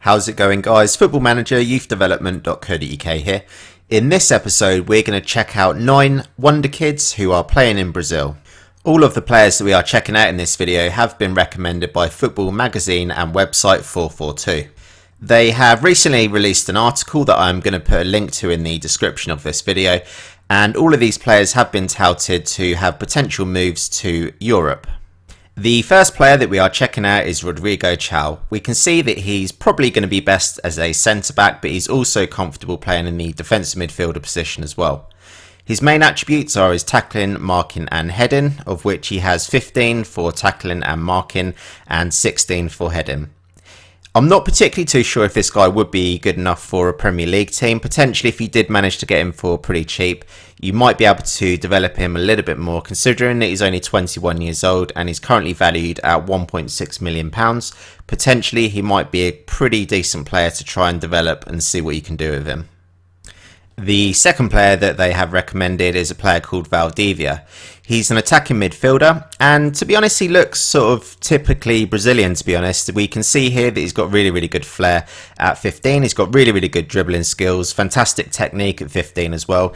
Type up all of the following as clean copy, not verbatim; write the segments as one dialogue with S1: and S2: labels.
S1: How's it going, guys? Football-ManagerYouthDevelopment.co.uk here. In this episode, we're going to check out 9 Wonderkids who are playing in Brazil. All of the players that we are checking out in this video have been recommended by football magazine and website FourFourTwo. They have recently released an article that I'm going to put a link to in the description of this video, and all of these players have been touted to have potential moves to Europe. The first player that we are checking out is Rodrigo. We can see that he's probably going to be best as a centre-back, but he's also comfortable playing in the defensive midfielder position as well. His main attributes are his tackling, marking and heading, of which he has 15 for tackling and marking and 16 for heading. I'm not particularly too sure if this guy would be good enough for a Premier League team. Potentially, if you did manage to get him for pretty cheap, you might be able to develop him a little bit more, considering that he's only 21 years old and he's currently valued at £1.6 million. Potentially, he might be a pretty decent player to try and develop and see what you can do with him. The second player that they have recommended is a player called Valdia. He's an attacking midfielder, and to be honest, he looks sort of typically Brazilian, to be honest. We can see here that he's got really good flair at 15. He's got really good dribbling skills, fantastic technique at 15 as well.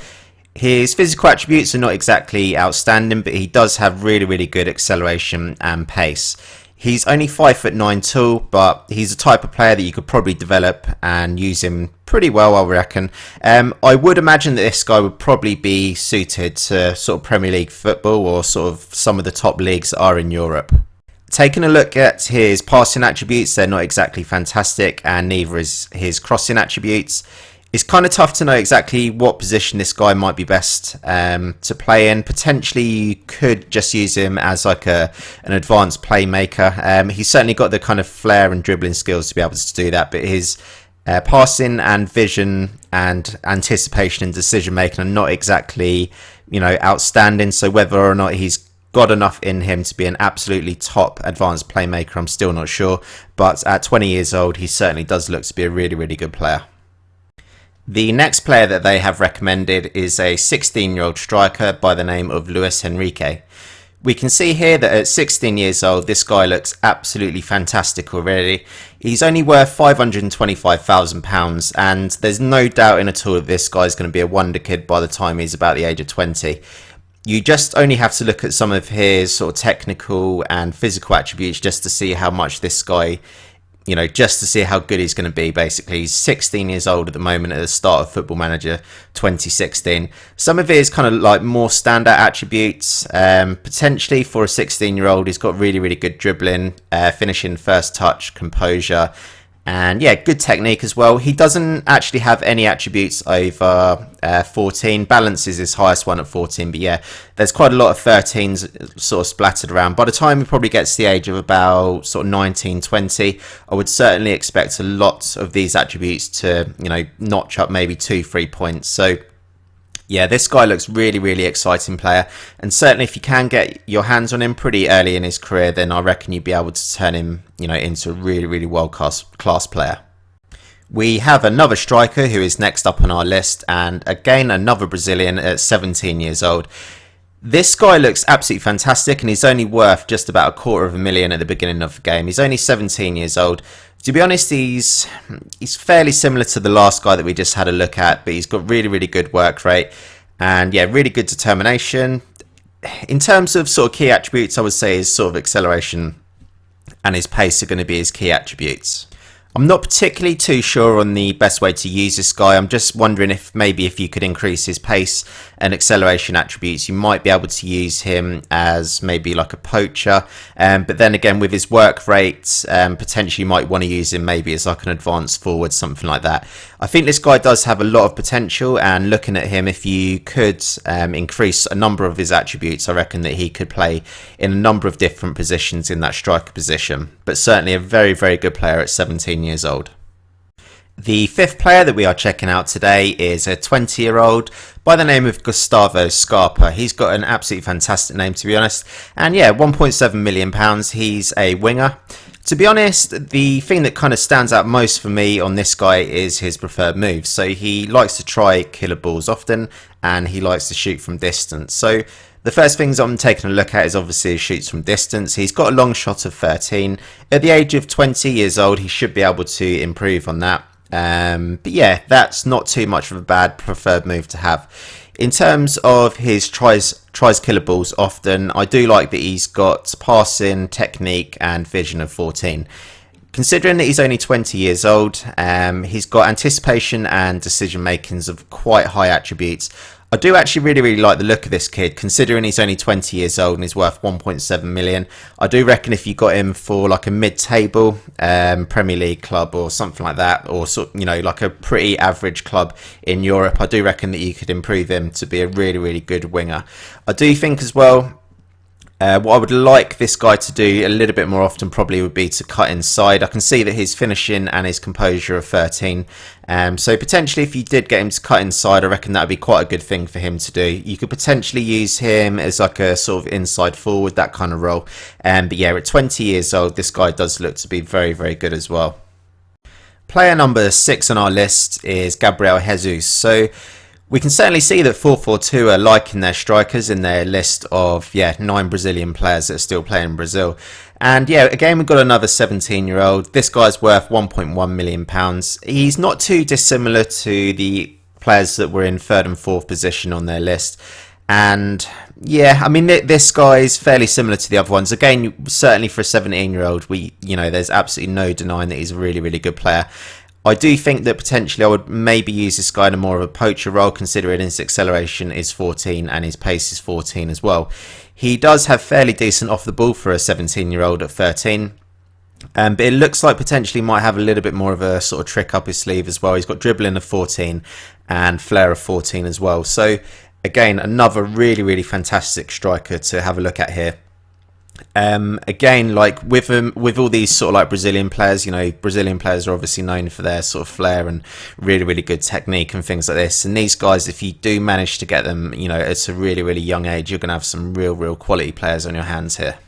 S1: His physical attributes are not exactly outstanding, but he does have really good acceleration and pace. He's only 5'9" tall, but he's a type of player that you could probably develop and use him pretty well, I reckon. I would imagine that this guy would probably be suited to sort of Premier League football or sort of some of the top leagues that are in Europe. Taking a look at his passing attributes, they're not exactly fantastic, and neither is his crossing attributes. It's kind of tough to know exactly what position this guy might be best to play in. Potentially, you could just use him as like an advanced playmaker. He's certainly got the kind of flair and dribbling skills to be able to do that, but his passing and vision and anticipation and decision making are not exactly, outstanding. So whether or not he's got enough in him to be an absolutely top advanced playmaker, I'm still not sure. But at 20 years old, he certainly does look to be a really good player. The next player that they have recommended is a 16-year-old striker by the name of Enrique. We can see here that at 16 years old, this guy looks absolutely fantastic already. He's only worth £525,000, and there's no doubt in at all that this guy's going to be a wonder kid by the time he's about the age of 20. You just only have to look at some of his sort of technical and physical attributes just to see how much this guy, just to see how good he's going to be. Basically, he's 16 years old at the moment at the start of Football Manager 2016. Some of his kind of like more standout attributes, potentially for a 16-year-old, he's got really good dribbling, finishing, first touch, composure, and yeah, good technique as well. He doesn't actually have any attributes over 14. Balance is his highest one at 14, but yeah, there's quite a lot of 13s sort of splattered around. By the time he probably gets to the age of about sort of 19, 20, I would certainly expect a lot of these attributes to, notch up maybe 2-3 points. So yeah, this guy looks really exciting player, and certainly if you can get your hands on him pretty early in his career, then I reckon you'd be able to turn him, into a really world class player. We have another striker who is next up on our list, and again another Brazilian at 17 years old. This guy looks absolutely fantastic, and he's only worth just about $250,000 at the beginning of the game. He's only 17 years old. To be honest, he's fairly similar to the last guy that we just had a look at, but he's got really good work rate and yeah, really good determination. In terms of sort of key attributes, I would say his sort of acceleration and his pace are going to be his key attributes. I'm not particularly too sure on the best way to use this guy. I'm just wondering if maybe if you could increase his pace and acceleration attributes, you might be able to use him as maybe like a poacher. But then again, with his work rate, potentially you might want to use him maybe as like an advanced forward, something like that. I think this guy does have a lot of potential, and looking at him, if you could increase a number of his attributes, I reckon that he could play in a number of different positions in that striker position. But certainly a very good player at 17 years old. The fifth player that we are checking out today is a 20-year-old by the name of Gustavo. He's got an absolutely fantastic name, to be honest, and yeah, £1.7 million. He's a winger. To be honest, the thing that kind of stands out most for me on this guy is his preferred moves. So he likes to try killer balls often, and he likes to shoot from distance. So The first things I'm taking a look at is obviously his shoots from distance. He's got a long shot of 13. At the age of 20 years old, he should be able to improve on that. But yeah, that's not too much of a bad preferred move to have. In terms of his tries killer balls, often I do like that he's got passing, technique and vision of 14. Considering that he's only 20 years old, he's got anticipation and decision makings of quite high attributes. I do actually really like the look of this kid, considering he's only 20 years old and he's worth 1.7 million. I do reckon if you got him for like a mid-table Premier League club or something like that, or like a pretty average club in Europe, I do reckon that you could improve him to be a really good winger. I do think as well, what I would like this guy to do a little bit more often probably would be to cut inside. I can see that his finishing and his composure are 13. So potentially if you did get him to cut inside, I reckon that would be quite a good thing for him to do. You could potentially use him as like a sort of inside forward, that kind of role. But yeah, at 20 years old, this guy does look to be very good as well. Player number 6 on our list is Gabriel Jesus. So we can certainly see that FourFourTwo are liking their strikers in their list of 9 Brazilian players that are still playing in Brazil. And yeah, again, we've got another 17-year-old. This guy's worth £1.1 million. He's not too dissimilar to the players that were in 3rd and 4th position on their list. And yeah, I mean, this guy is fairly similar to the other ones. Again, certainly for a 17-year-old, there's absolutely no denying that he's a really good player. I do think that potentially I would maybe use this guy in a more of a poacher role, considering his acceleration is 14 and his pace is 14 as well. He does have fairly decent off the ball for a 17-year-old at 13. But it looks like potentially might have a little bit more of a sort of trick up his sleeve as well. He's got dribbling of 14 and flair of 14 as well. So again, another really fantastic striker to have a look at here. Again, like with all these sort of like Brazilian players, Brazilian players are obviously known for their sort of flair and really good technique and things like this. And these guys, if you do manage to get them, at a really young age, you're going to have some real quality players on your hands here.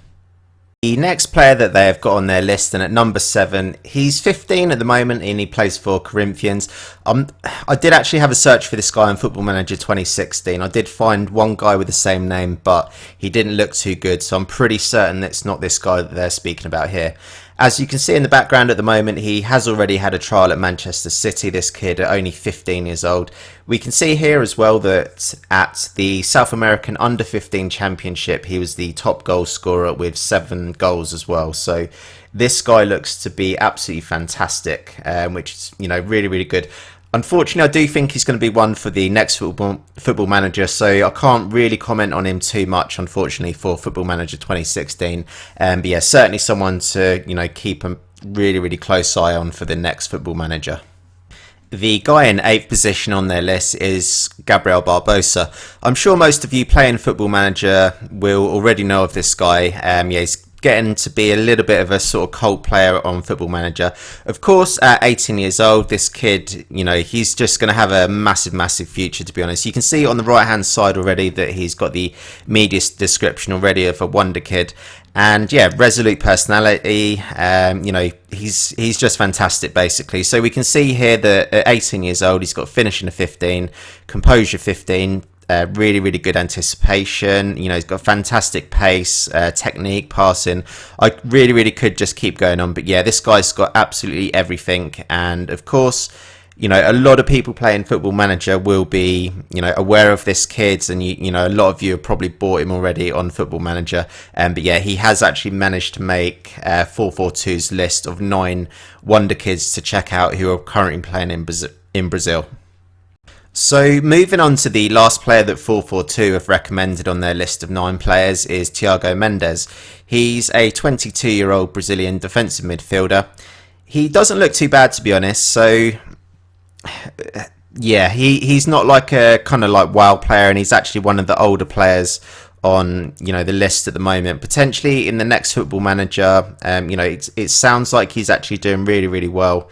S1: The next player that they have got on their list, and at number 7, he's 15 at the moment and he plays for Corinthians. I did actually have a search for this guy on Football Manager 2016. I did find one guy with the same name, but he didn't look too good, so I'm pretty certain it's not this guy that they're speaking about here. As you can see in the background at the moment, he has already had a trial at Manchester City, this kid, at only 15 years old. We can see here as well that at the South American Under-15 Championship, he was the top goal scorer with 7 goals as well. So this guy looks to be absolutely fantastic, which is, really good. Unfortunately, I do think he's going to be one for the next Football Manager, so I can't really comment on him too much, unfortunately, for Football Manager 2016. But yeah, certainly someone to, keep a really close eye on for the next Football Manager. The guy in 8th position on their list is Gabriel Barbosa. I'm sure most of you playing Football Manager will already know of this guy. He's getting to be a little bit of a sort of cult player on Football Manager. Of course, at 18 years old, this kid, he's just going to have a massive future, to be honest. You can see on the right hand side already that he's got the media description already of a wonder kid. And yeah, resolute personality, he's just fantastic basically. So we can see here that at 18 years old, he's got finishing of 15, composure 15, really good anticipation. He's got fantastic pace, technique, passing. I really could just keep going on, but yeah, this guy's got absolutely everything. And of course, a lot of people playing Football Manager will be, aware of this kid, and a lot of you have probably bought him already on Football Manager. But yeah, he has actually managed to make FourFourTwo's list of 9 Wonderkids to check out who are currently playing in Brazil. So moving on to the last player that FourFourTwo have recommended on their list of 9 players is Tiago Mendes. He's a 22-year-old Brazilian defensive midfielder. He doesn't look too bad, to be honest. So yeah, he's not like a kind of like wow player, and he's actually one of the older players on the list at the moment. Potentially in the next Football Manager, it sounds like he's actually doing really well.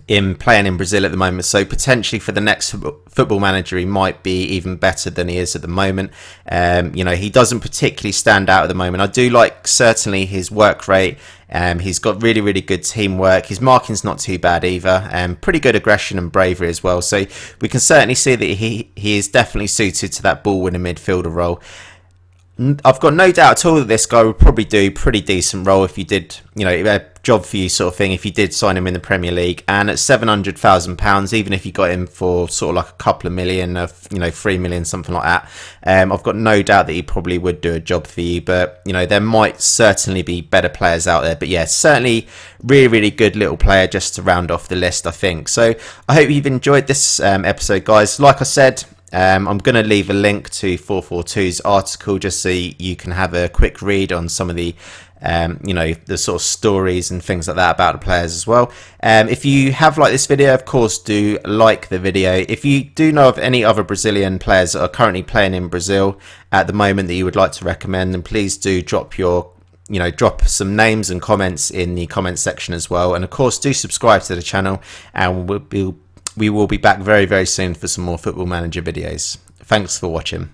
S1: in playing in Brazil at the moment, so potentially for the next Football Manager he might be even better than he is at the moment. You know, he doesn't particularly stand out at the moment. I do like certainly his work rate. He's got really good teamwork. His marking's not too bad either. Pretty good aggression and bravery as well. So we can certainly see that he is definitely suited to that ball-winning midfielder role. I've got no doubt at all that this guy would probably do a pretty decent role if you did, you know, a job for you sort of thing, if you did sign him in the Premier League. And at £700,000, even if you got him for sort of like a couple of million, you know, 3 million, something like that, I've got no doubt that he probably would do a job for you. But, you know, there might certainly be better players out there. But yeah, certainly really good little player just to round off the list, I think. So I hope you've enjoyed this episode, guys. Like I said, I'm going to leave a link to 442's article just so you can have a quick read on some of the, you know, the sort of stories and things like that about the players as well. If you have liked this video, of course, do like the video. If you do know of any other Brazilian players that are currently playing in Brazil at the moment that you would like to recommend, then please do drop some names and comments in the comment section as well. And of course, do subscribe to the channel, and we will be back very soon for some more Football Manager videos. Thanks for watching.